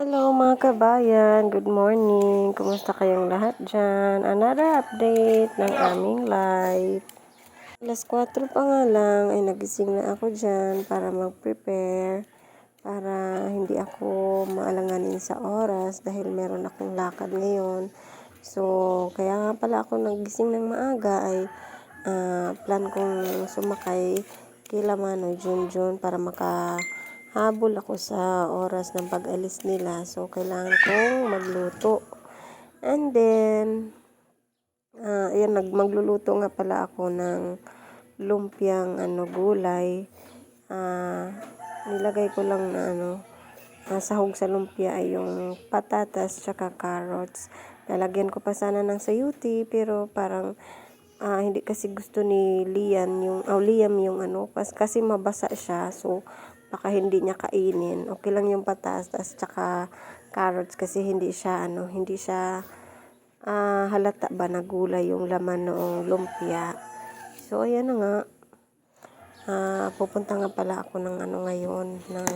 Hello mga kabayan, good morning. Kumusta kayong lahat dyan? Another update ng aming live. Alas 4 pa nga lang ay nagising na ako dyan para mag-prepare. Para hindi ako maalanganin sa oras dahil meron akong lakad ngayon. So, kaya nga pala ako nagising ng maaga ay plan kong sumakay kila Manoy Junjun para makahabol ako sa oras ng pag-alis nila. So, kailangan kong magluto. And then, ayan, magluluto nga pala ako ng lumpiang gulay. Nilagay ko lang na sahog sa lumpia ay yung patatas tsaka carrots. Lalagyan ko pa sana ng sayuti pero parang hindi kasi gusto ni Liam yung kasi mabasa siya, so baka hindi niya kainin. Okay lang yung patatas tsaka carrots kasi hindi siya halata ba na gulay yung laman noong lumpia. So ayan na nga. Pupunta nga pala ako ng ngayon ng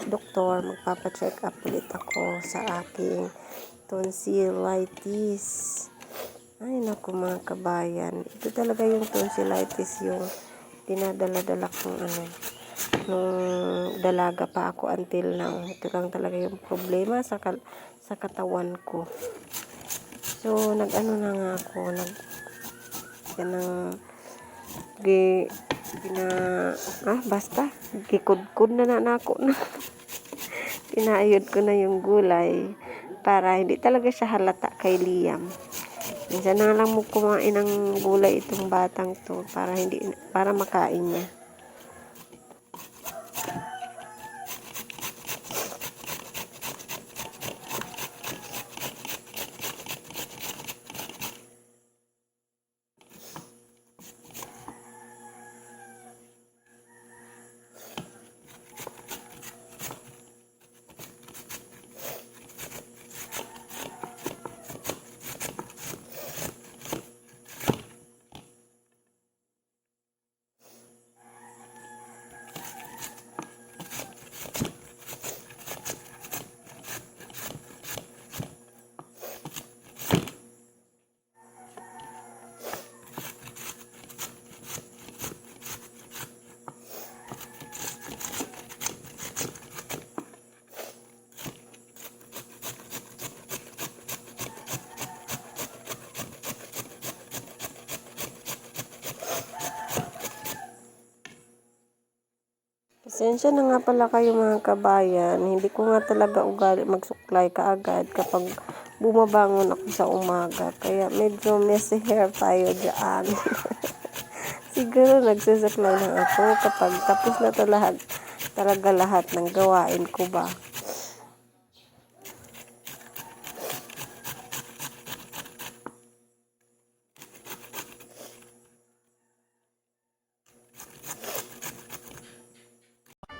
doktor. Magpapacheck up ulit ako sa aking tonsillitis. Ay naku mga kabayan, ito talaga yung tonsillitis yung dinadala-dala kong nung dalaga pa ako until now. Ito lang talaga yung problema sa katawan ko. So na nga ako basta gikudkod na ako na pinaayod ko na yung gulay para hindi talaga siya halata kay Liam. Minsan na lang mo kumain ng gulay itong batang to para makain niya. Pasensya na nga pala kayo mga kabayan, hindi ko nga talaga ugali magsuklay kaagad kapag bumabangon ako sa umaga. Kaya medyo messy hair tayo dyan. Siguro nagsusuklay lang ako kapag tapos na talaga lahat ng gawain ko ba.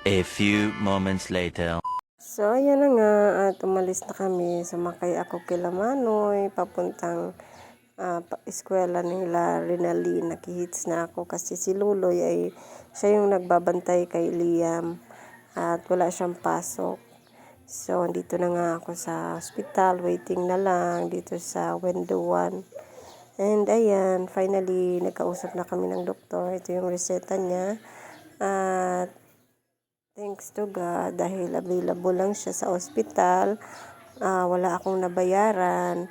A few moments later. So, ayan na nga, at umalis na kami. Sumakay ako kila Manoy, papuntang eskwela nila Rinaldi. Nakihits na ako kasi si Luloy ay siya yung nagbabantay kay Liam at wala siyang pasok. So, dito na nga ako sa hospital, waiting na lang dito sa window 1. And ayan, finally, nagkausap na kami ng doktor. Ito yung reseta niya. At thanks to God, dahil available lang siya sa ospital, wala akong nabayaran.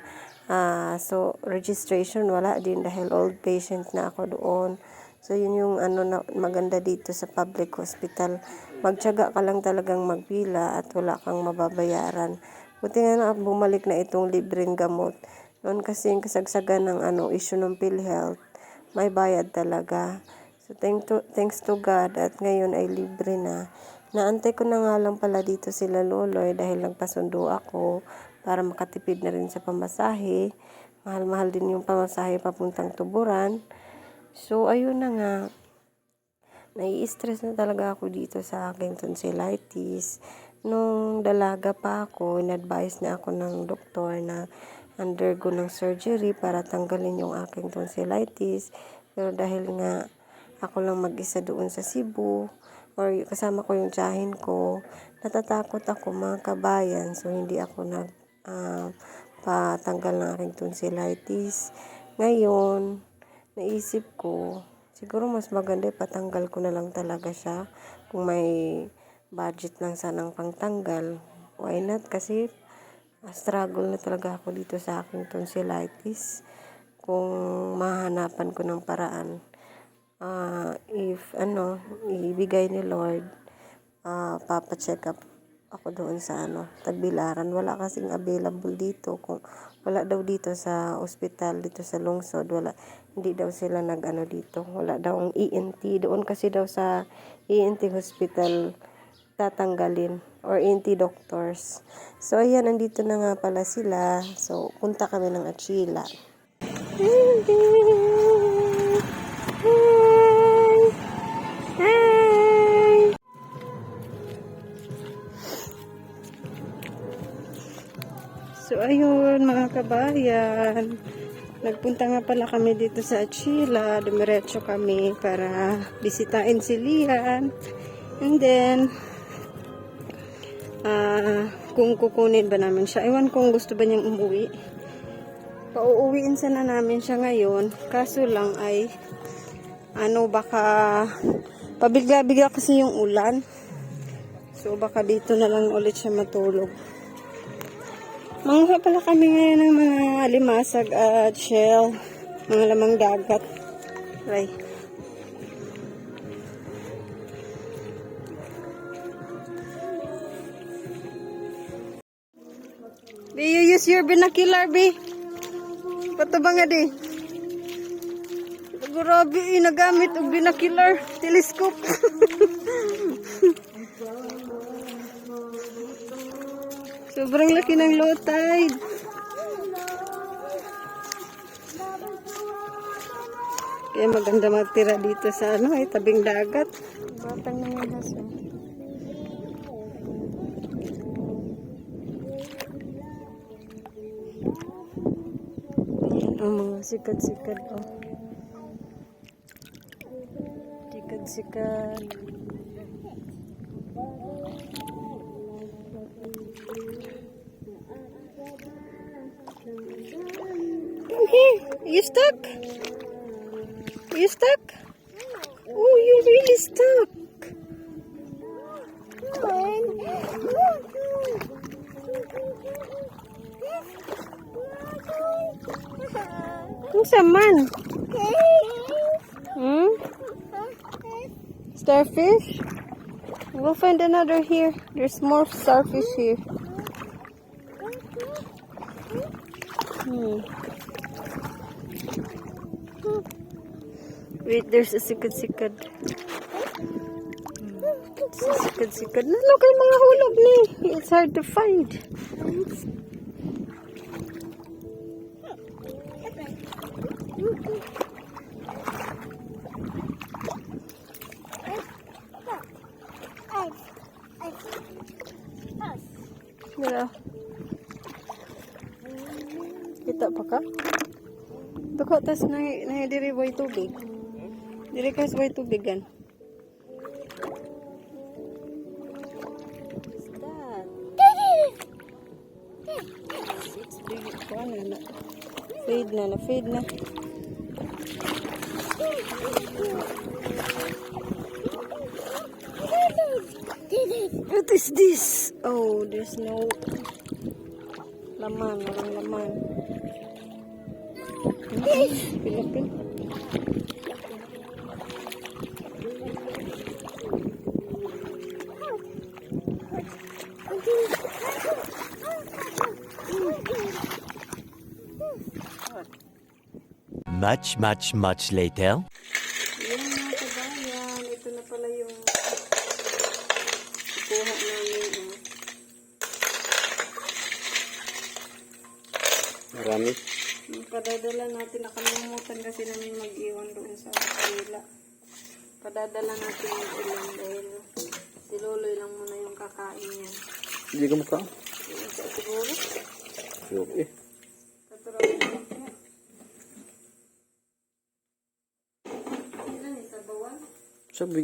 So, registration wala din dahil old patient na ako doon. So, yun yung na maganda dito sa public hospital. Magtiyaga ka lang talagang magpila at wala kang mababayaran. Buti nga na bumalik na itong libreng gamot. Noon kasi yung kasagsagan ng issue ng PhilHealth, may bayad talaga. So, thanks to God at ngayon ay libre na. Naantay ko na nga lang pala dito sila Loloy dahil nagpasundo ako para makatipid na rin sa pamasahe. Mahal-mahal din yung pamasahe papuntang Tuburan. So, ayun na nga. Nai-stress na talaga ako dito sa aking tonsillitis. Nung dalaga pa ako, in-advise na ako ng doktor na undergo ng surgery para tanggalin yung aking tonsillitis. Pero dahil nga ako lang mag-isa doon sa Cebu, or kasama ko yung tiyahin ko, natatakot ako mga kabayan. So, hindi ako patanggal ng aking tonsillitis. Ngayon, naisip ko, siguro mas maganda patanggal ko na lang talaga siya. Kung may budget lang sanang pangtanggal, why not? Kasi struggle na talaga ako dito sa aking tonsillitis. Kung mahanapan ko ng paraan, if ibigay ni Lord, papacheck up ako doon sa Tagbilaran. Wala kasing available dito. Kung wala daw dito sa ospital, dito sa lungsod, hindi daw sila dito. Wala daw ang ENT. Doon kasi daw sa ENT hospital tatanggalin, or ENT doctors. So, ayan, nandito na nga pala sila. So, punta kami ng Achila. So, ayun, mga kabayan. Nagpunta nga pala kami dito sa Achila. Dumiretso kami para bisitahin si Lian. And then, kung kukunin ba namin siya. Ewan kung gusto ba niyang umuwi. Pauuwiin sana namin siya ngayon. Kaso lang ay, baka pabigla-bigla kasi yung ulan. So, baka dito na lang ulit siya matulog. Manguha pala kami ngayon ng mga limasag at shell. Mga lamang dagat. Right. Be, you use your binocular, Be. Pato ba nga, di? Grabe, nagamit og binocular. Telescope. Sobrang laki ng low tide. Kaya maganda magtira dito sa tabing dagat. Batang nangyayas. Mga sikat-sikat. Sikat-sikat. Come here. Are you stuck? Are you stuck? Oh, you're really stuck. Kung man? Starfish? We'll find another here. There's more starfish here. Wait, there's a sikad-sikad. Sikad-sikad. Ano kay mga hulog ni? It's hard to find. Yeah. Kita pa ka? Dako tas na diri way tubig. Diri kas way tubigan. What's that? It's big na. Fade na. What is this? Oh, there's no laman, walang laman. Pilipin. Much later. Yan mga kabayan, ito na pala yung kukuha namin. Marami. Padadala natin, nakalimutan kasi namin mag-iwan doon sa Achila. Padadala natin yung ulam dahil si Loloy lang muna yung kakain niya. Hindi ka mukha? Siguro? Okay. Tatrawin niya. Ilan isa bawan? Sabi